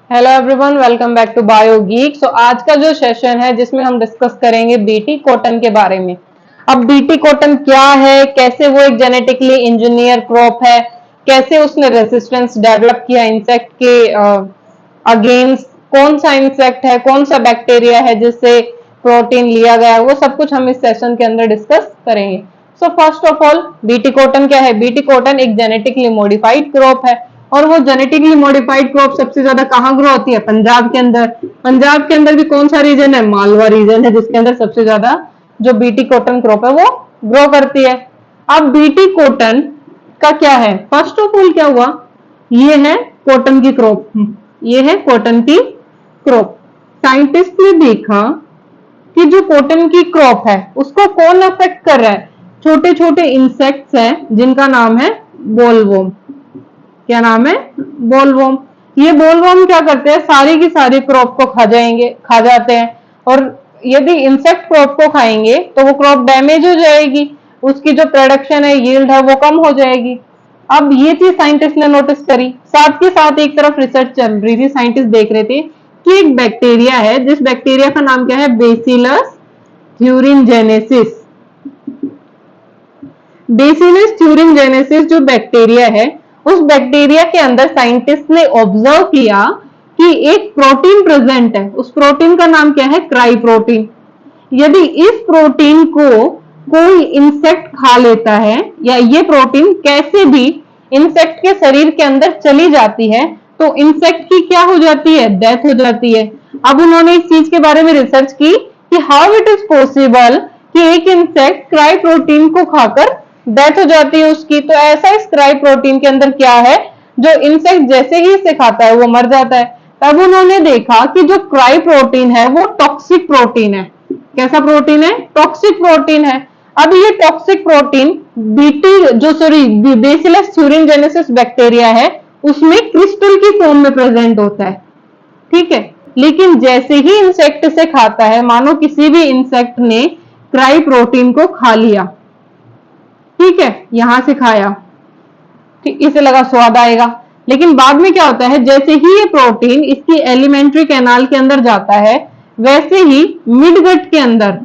Hello everyone, welcome back to bio geek. आज का जो सेशन है जिसमें हम डिस्कस करेंगे बीटी कॉटन के बारे में। अब बीटी कॉटन क्या है, कैसे वो एक जेनेटिकली इंजीनियर क्रॉप है, कैसे उसने रेजिस्टेंस डेवलप किया इंसेक्ट के अगेंस्ट, कौन सा इंसेक्ट है, कौन सा बैक्टीरिया है जिससे प्रोटीन लिया गया, वो सब कुछ हम इस सेशन के अंदर डिस्कस करेंगे। So first of all, BT cotton क्या है? बीटी कॉटन एक जेनेटिकली मॉडिफाइड क्रॉप है और वो जेनेटिकली मॉडिफाइड क्रॉप सबसे ज्यादा कहाँ ग्रो होती है? पंजाब के अंदर। पंजाब के अंदर भी कौन सा रीजन है? मालवा रीजन है, जिसके अंदर सबसे ज्यादा जो बीटी कॉटन क्रॉप है वो ग्रो करती है। अब बीटी कॉटन का क्या है? फर्स्ट ऑफ ऑल क्या हुआ, ये है कॉटन की क्रॉप, ये है कॉटन की क्रॉप। साइंटिस्ट ने देखा कि जो कॉटन की क्रॉप है उसको कौन अफेक्ट कर रहा है? छोटे छोटे इंसेक्ट्स हैं जिनका नाम है बोलवॉर्म। क्या नाम है? बोलवॉर्म। ये बोलवॉर्म क्या करते हैं? सारी की सारी क्रॉप को खा जाते हैं। और यदि इंसेक्ट क्रॉप को खाएंगे तो वो क्रॉप डैमेज हो जाएगी, उसकी जो प्रोडक्शन है, यील्ड है, वो कम हो जाएगी। अब ये चीज साइंटिस्ट ने नोटिस करी, साथ के साथ एक तरफ रिसर्च चल रही थी। साइंटिस्ट देख रहे थे कि एक बैक्टीरिया है, जिस बैक्टीरिया का नाम क्या है? Bacillus thuringiensis. बेसिलस थ्यूरिनजेनेसिस जो बैक्टीरिया है, उस बैक्टीरिया के अंदर साइंटिस्ट ने ऑब्जर्व किया कि एक प्रोटीन प्रेजेंट है। उस प्रोटीन का नाम क्या है? Cry protein. यदि इस प्रोटीन को कोई इंसेक्ट खा लेता है या ये प्रोटीन कैसे भी इंसेक्ट के शरीर के अंदर चली जाती है तो इंसेक्ट की क्या हो जाती है? डेथ हो जाती है। अब उन्होंने इस चीज के बारे में रिसर्च की कि हाउ इट इज पॉसिबल कि एक इंसेक्ट क्राई प्रोटीन को खाकर डेथ हो जाती है उसकी। तो ऐसा इस क्राई प्रोटीन के अंदर क्या है जो इंसेक्ट जैसे ही इसे खाता है वो मर जाता है। तब उन्होंने देखा कि जो क्राई प्रोटीन है वो टॉक्सिक प्रोटीन है। कैसा प्रोटीन है? टॉक्सिक प्रोटीन है। अब ये toxic protein bacillus thuringiensis bacteria है उसमें क्रिस्टल की फॉर्म में प्रेजेंट होता है। ठीक है, लेकिन जैसे ही इंसेक्ट से खाता है, मानो किसी भी इंसेक्ट ने क्राई प्रोटीन को खा लिया, ठीक है, यहां से खाया, ठीक, इसे लगा स्वाद आएगा, लेकिन बाद में क्या होता है, जैसे ही ये प्रोटीन इसकी एलिमेंट्री कैनाल के अंदर जाता है, वैसे ही मिडगट के अंदर,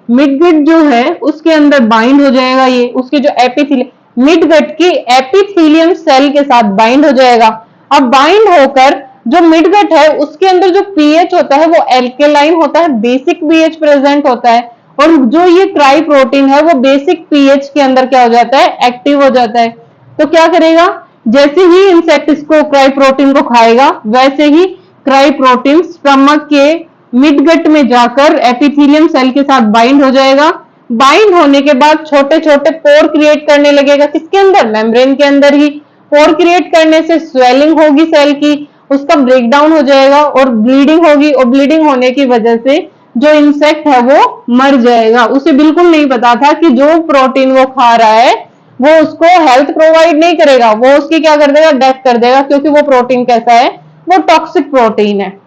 मिडगट जो है उसके अंदर बाइंड हो जाएगा, ये उसके जो एपिथेलियम, मिडगट के एपिथेलियम सेल के साथ बाइंड हो जाएगा। अब बाइंड होकर जो मिडगट है उसके अंदर जो पीएच होता है वो एल्केलाइन होता है, बेसिक पीएच प्रेजेंट होता है। और जो ये क्राई प्रोटीन है वो बेसिक पीएच के अंदर क्या हो जाता है? एक्टिव हो जाता है। तो क्या करेगा? जैसे ही इंसेक्ट इसको क्राई प्रोटीन को खाएगा, वैसे ही क्राई प्रोटीन स्टमक के मिडगट में जाकर एपिथेलियम सेल के साथ बाइंड हो जाएगा। बाइंड होने के बाद छोटे छोटे पोर क्रिएट करने लगेगा। किसके अंदर? मेम्ब्रेन के अंदर ही। पोर क्रिएट करने से स्वेलिंग होगी सेल की, उसका ब्रेकडाउन हो जाएगा और ब्लीडिंग होगी, और ब्लीडिंग होने की वजह से जो इंसेक्ट है वो मर जाएगा। उसे बिल्कुल नहीं पता था कि जो प्रोटीन वो खा रहा है वो उसको हेल्थ प्रोवाइड नहीं करेगा, वो उसकी क्या कर देगा? डेथ कर देगा, क्योंकि वो प्रोटीन कैसा है? वो टॉक्सिक प्रोटीन है।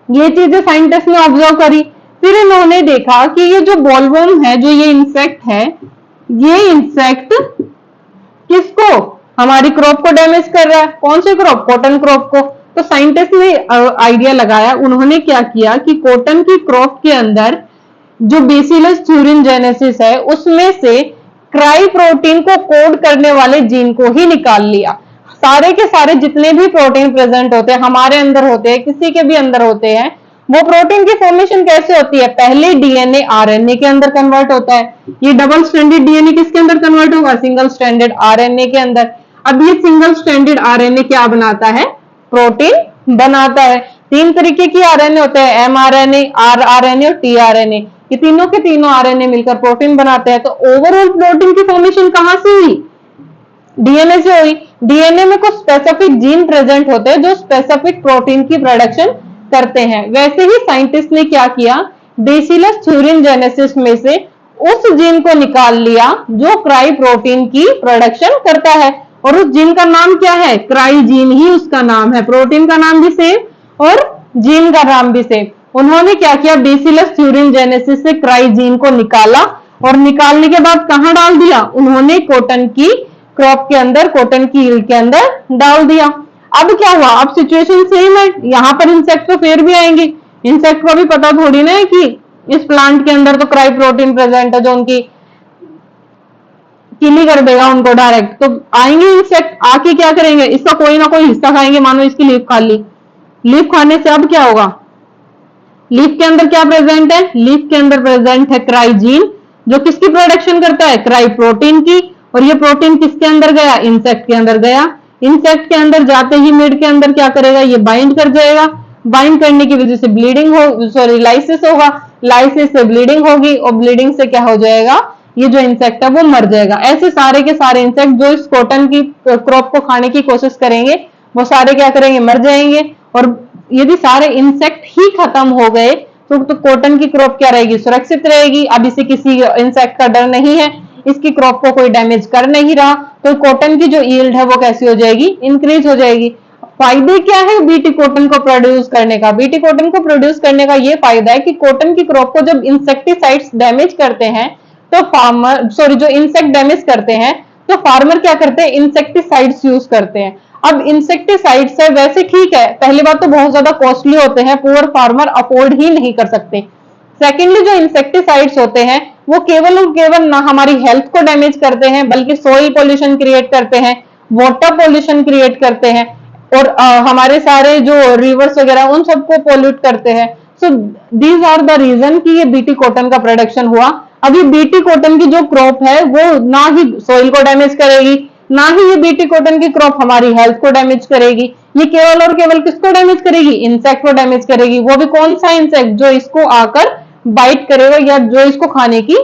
ये चीजें साइंटिस्ट ने ऑब्जर्व करी। फिर इन्होंने देखा कि ये जो बॉलवर्म है, जो ये इंसेक्ट है, ये इंसेक्ट किसको? हमारी क्रॉप को डैमेज कर रहा है। कौन सी क्रॉप? कॉटन क्रॉप को। तो साइंटिस्ट ने आइडिया लगाया, उन्होंने क्या किया कि कॉटन की क्रॉप के अंदर जो बेसिलस थ्यूरिनजेनेसिस है उसमें से क्राई प्रोटीन को कोड करने वाले जीन को ही निकाल लिया। सारे के सारे जितने भी प्रोटीन प्रेजेंट होते हैं, हमारे अंदर होते हैं, किसी के भी अंदर होते हैं, वो प्रोटीन की फॉर्मेशन कैसे होती है? पहले डीएनए आरएनए के अंदर कन्वर्ट होता है। ये डबल स्ट्रैंडेड डीएनए किसके अंदर कन्वर्ट होगा? सिंगल स्ट्रैंडेड आरएनए के अंदर। अब ये सिंगल स्ट्रैंडेड आरएनए क्या बनाता है? प्रोटीन बनाता है। तीन तरीके की आरएनए होते हैं, एमआरएनए, आरआरएनए और टीआरएनए। ये तीनों के तीनों आरएनए मिलकर प्रोटीन बनाते हैं। तो ओवरऑल प्रोटीन की फॉर्मेशन कहां से हुई? डीएनए से हुई। डीएनए में कुछ स्पेसिफिक जीन प्रेजेंट होते हैं जो स्पेसिफिक प्रोटीन की प्रोडक्शन करते हैं। वैसे ही साइंटिस्ट ने क्या किया? बेसिलस थ्यूरिनजेनेसिस में से उस जीन को निकाल लिया जो क्राई प्रोटीन की प्रोडक्शन करता है, और उस जीन का नाम क्या है? क्राई जीन ही उसका नाम है। प्रोटीन का नाम भी सेम और जीन का नाम भी सेम। उन्होंने क्या किया? बेसिलस थ्यूरिनजेनेसिस से क्राई जीन को निकाला, और निकालने के बाद कहां डाल दिया? उन्होंने कॉटन की क्रॉप के अंदर, कॉटन की यील्ड के अंदर डाल दिया। अब क्या हुआ, अब सिचुएशन सेम है, यहाँ पर इंसेक्ट तो फिर भी आएंगे, इंसेक्ट को भी पता थोड़ी ना है कि इस प्लांट के अंदर तो क्राई प्रोटीन प्रेजेंट है जो उनकी किली कर देगा उनको डायरेक्ट। तो आएंगे इंसेक्ट, आके क्या करेंगे, इसका कोई ना कोई हिस्सा खाएंगे, मानो इसकी लीफ खा ली, लीफ खाने से अब क्या होगा, लीफ के अंदर क्या प्रेजेंट है, लीफ के अंदर प्रेजेंट है क्राइजीन, जो किसकी प्रोडक्शन करता है, क्राई प्रोटीन की। और ये प्रोटीन किसके अंदर गया, इंसेक्ट के अंदर गया। इंसेक्ट के अंदर जाते ही मिड के अंदर क्या करेगा, ये बाइंड कर जाएगा, बाइंड करने की वजह से ब्लीडिंग हो, सॉरी लाइसिस होगा, लाइसिस से ब्लीडिंग होगी, और ब्लीडिंग से क्या हो जाएगा, ये जो इंसेक्ट है वो मर जाएगा। ऐसे सारे के सारे इंसेक्ट जो इस कॉटन की क्रॉप को खाने की कोशिश करेंगे वो सारे क्या करेंगे, मर जाएंगे। और यदि सारे इंसेक्ट ही खत्म हो गए तो कॉटन की क्रॉप क्या रहेगी, सुरक्षित रहेगी। अब इसे किसी इंसेक्ट का डर नहीं है, इसकी क्रॉप को कोई डैमेज कर नहीं रहा, तो कॉटन की जो यील्ड है वो कैसी हो जाएगी, इंक्रीज हो जाएगी। फायदे क्या है बीटी कॉटन को प्रोड्यूस करने का, बीटी कॉटन को प्रोड्यूस करने का ये फायदा है कि कॉटन की क्रॉप को जब इंसेक्टिसाइड्स डैमेज करते हैं तो फार्मर, सॉरी जो इंसेक्ट डैमेज करते हैं तो फार्मर क्या करते हैं, इंसेक्टिसाइड्स यूज करते हैं। अब इंसेक्टिसाइड्स है वैसे ठीक है, पहली बात तो बहुत ज्यादा कॉस्टली होते हैं, पुअर फार्मर अफोर्ड ही नहीं कर सकते। सेकेंडली जो इंसेक्टिसाइड्स होते हैं वो केवल और केवल ना हमारी हेल्थ को डैमेज करते हैं बल्कि सॉइल पॉल्यूशन क्रिएट करते हैं, वाटर पॉल्यूशन क्रिएट करते हैं, और हमारे सारे जो रिवर्स वगैरह उन सबको पोल्यूट करते हैं। So these are the reason कि ये बीटी कॉटन का प्रोडक्शन हुआ। अब ये बीटी कॉटन की जो क्रॉप है वो ना ही सॉइल को डैमेज करेगी, ना ही ये बीटी कॉटन की क्रॉप हमारी हेल्थ को डैमेज करेगी, ये केवल और केवल किसको डैमेज करेगी, इंसेक्ट को डैमेज करेगी। वो भी कौन सा इंसेक्ट, जो इसको आकर बाइट करेगा या जो इसको खाने की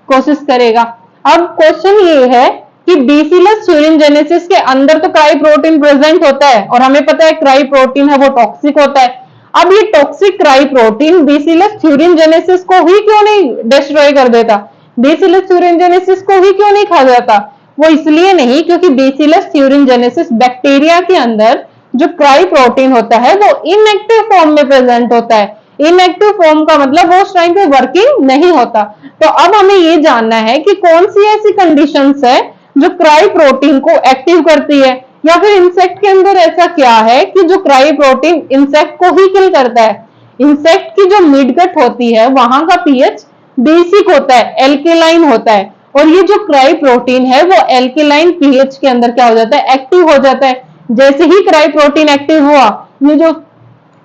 कोशिश करेगा। अब क्वेश्चन ये है कि बेसिलस thuringiensis के अंदर तो क्राई प्रोटीन प्रेजेंट होता है और हमें पता है क्राई प्रोटीन है वो टॉक्सिक होता है। अब ये toxic cry protein bacillus thuringiensis को ही क्यों नहीं डिस्ट्रॉय कर देता, बेसिलस thuringiensis को ही क्यों नहीं खा जाता, वो इसलिए नहीं क्योंकि बेसिलस thuringiensis बैक्टीरिया के अंदर जो क्राई प्रोटीन होता है वो इनएक्टिव फॉर्म में प्रेजेंट होता है। इनएक्टिव फॉर्म का मतलब वो उस टाइम पे वर्किंग नहीं होता। तो अब हमें ये जानना है कि कौन सी ऐसी कंडीशंस है जो क्राई प्रोटीन को एक्टिव करती है, या फिर इंसेक्ट के अंदर ऐसा क्या है कि जो क्राई प्रोटीन इंसेक्ट को ही किल करता है। इंसेक्ट की जो मिडगट होती है वहां का पीएच बेसिक होता है, एल्केलाइन होता है, और ये जो क्राई प्रोटीन है वो एल्केलाइन पीएच के अंदर क्या हो जाता है, एक्टिव हो जाता है। जैसे ही क्राई प्रोटीन एक्टिव हुआ, ये जो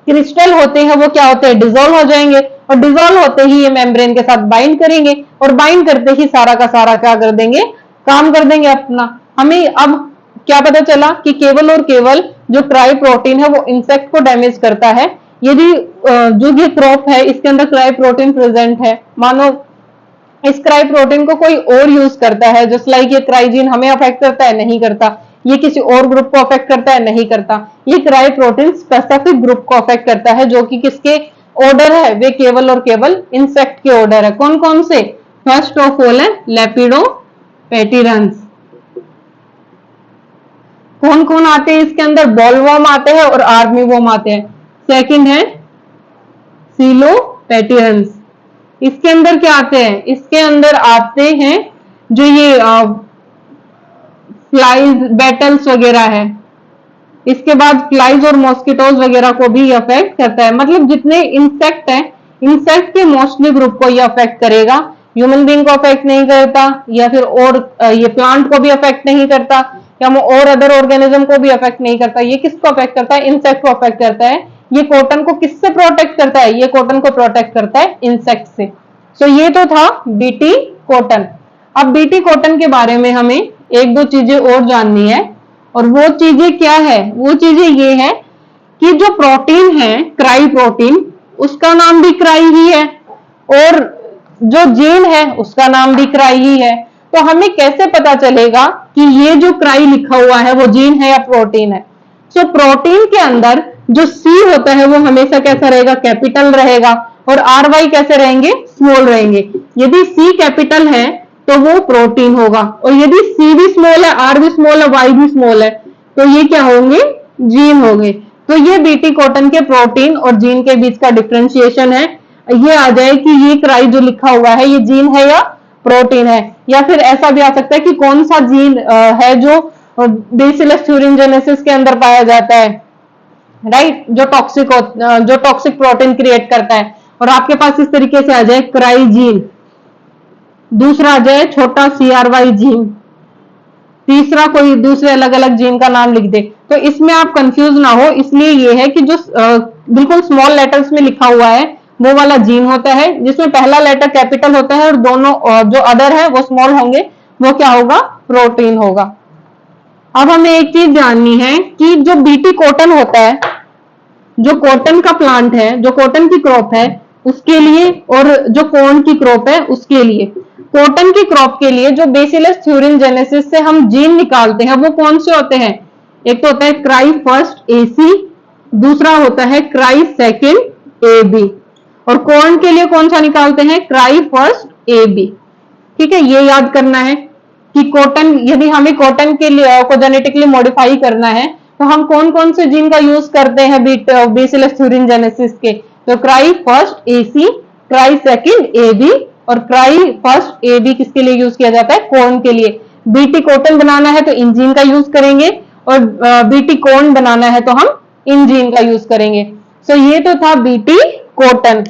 क्रिस्टल होते हैं वो क्या होते हैं, डिजोल्व हो जाएंगे, और डिजोल्व होते ही ये मेम्ब्रेन के साथ बाइंड करेंगे, और बाइंड करते ही सारा का सारा क्या कर देंगे, काम कर देंगे अपना। हमें अब क्या पता चला कि केवल और केवल जो क्राई प्रोटीन है वो इंसेक्ट को डैमेज करता है। यदि जो ये क्रॉप है इसके अंदर क्राई प्रोटीन प्रेजेंट है, मानो इस क्राई प्रोटीन को कोई और यूज करता है, जस्ट लाइक ये क्राइजीन हमें अफेक्ट करता है, नहीं करता, ये किसी और ग्रुप को अफेक्ट करता है, नहीं करता, ये क्राई प्रोटीन स्पेसिफिक ग्रुप को अफेक्ट करता है जो कि किसके ऑर्डर है, वे केवल और केवल इंसेक्ट के ऑर्डर है। कौन कौन से, फर्स्ट ऑफ ऑल है लेपिडोप्टेरन्स। कौन कौन आते हैं इसके अंदर, बॉलवर्म आते हैं और आर्मी वर्म आते हैं। सेकंड है सिलोपेटियंस। इसके अंदर क्या आते हैं, इसके अंदर आते हैं जो ये फ्लाइज बेटल्स वगैरह है। इसके बाद फ्लाइज और मॉस्किटोज वगैरह को भी अफेक्ट करता है। मतलब जितने इंसेक्ट हैं, इंसेक्ट के मोस्टली ग्रुप को ये अफेक्ट करेगा, ह्यूमन बीइंग को अफेक्ट नहीं करता, या फिर और ये प्लांट को भी अफेक्ट नहीं करता, या और अदर ऑर्गेनिज्म को भी अफेक्ट नहीं करता। ये किसको अफेक्ट करता है, इंसेक्ट को अफेक्ट करता है। ये कॉटन को किससे प्रोटेक्ट करता है, ये कॉटन को प्रोटेक्ट करता है इंसेक्ट से। सो ये तो था बीटी कॉटन। अब बीटी कॉटन के बारे में हमें एक दो चीजें और जाननी है, और वो चीजें क्या है, वो चीजें ये है कि जो प्रोटीन है क्राई प्रोटीन, उसका नाम भी क्राई ही है, और जो जीन है उसका नाम भी क्राई ही है। तो हमें कैसे पता चलेगा कि ये जो क्राई लिखा हुआ है वो जीन है या प्रोटीन है। सो प्रोटीन के अंदर जो सी होता है वो हमेशा कैसा रहेगा, कैपिटल रहेगा, और आर वाई कैसे रहेंगे, स्मॉल रहेंगे। यदि सी कैपिटल है तो वो प्रोटीन होगा, और यदि सी भी स्मॉल है, आर भी स्मॉल है, वाई भी स्मॉल है, तो ये क्या होंगे, जीन होंगे। तो ये बीटी कॉटन के प्रोटीन और जीन के बीच का डिफरेंशिएशन है। ये आ जाए कि ये क्राई जो लिखा हुआ है ये जीन है या प्रोटीन है, या फिर ऐसा भी आ सकता है कि कौन सा जीन है जो और बेसिलस थ्यूरिनजेनेसिस के अंदर पाया जाता है, राइट, जो टॉक्सिक प्रोटीन क्रिएट करता है। और आपके पास इस तरीके से आ जाए क्राई जीन, दूसरा आ जाए छोटा CRY जीन, तीसरा कोई दूसरे अलग अलग जीन का नाम लिख दे। तो इसमें आप कंफ्यूज ना हो, इसलिए ये है कि जो बिल्कुल स्मॉल लेटर्स में लिखा हुआ है वो वाला जीन होता है, जिसमें पहला लेटर कैपिटल होता है और दोनों जो अदर है वो स्मॉल होंगे, वो क्या होगा, प्रोटीन होगा। अब हमें एक चीज जाननी है कि जो बीटी कॉटन होता है, जो कॉटन का प्लांट है, जो कॉटन की क्रॉप है उसके लिए, और जो कॉर्न की क्रॉप है उसके लिए, कॉटन की क्रॉप के लिए जो बेसिलस थ्यूरिनजेनेसिस से हम जीन निकालते हैं वो कौन से होते हैं? एक तो होता है क्राई फर्स्ट AC, दूसरा होता है क्राई सेकंड AB, और कॉर्न के लिए कौन सा निकालते हैं? Cry first AB। ठीक है, ये याद करना है कि कॉटन, यदि हमें कॉटन के लिए को जेनेटिकली मॉडिफाई करना है तो हम कौन कौन से जीन का यूज करते हैं बेसिलस थ्यूरिनजेनेसिस के? तो cry first AC, cry second AB, और क्राई फर्स्ट AB किसके लिए यूज किया जाता है? कॉर्न के लिए। बीटी कॉटन बनाना है तो इन जीन का यूज करेंगे, और बीटी कॉर्न बनाना है तो हम इन जीन का यूज करेंगे। सो ये तो था बीटी कॉटन।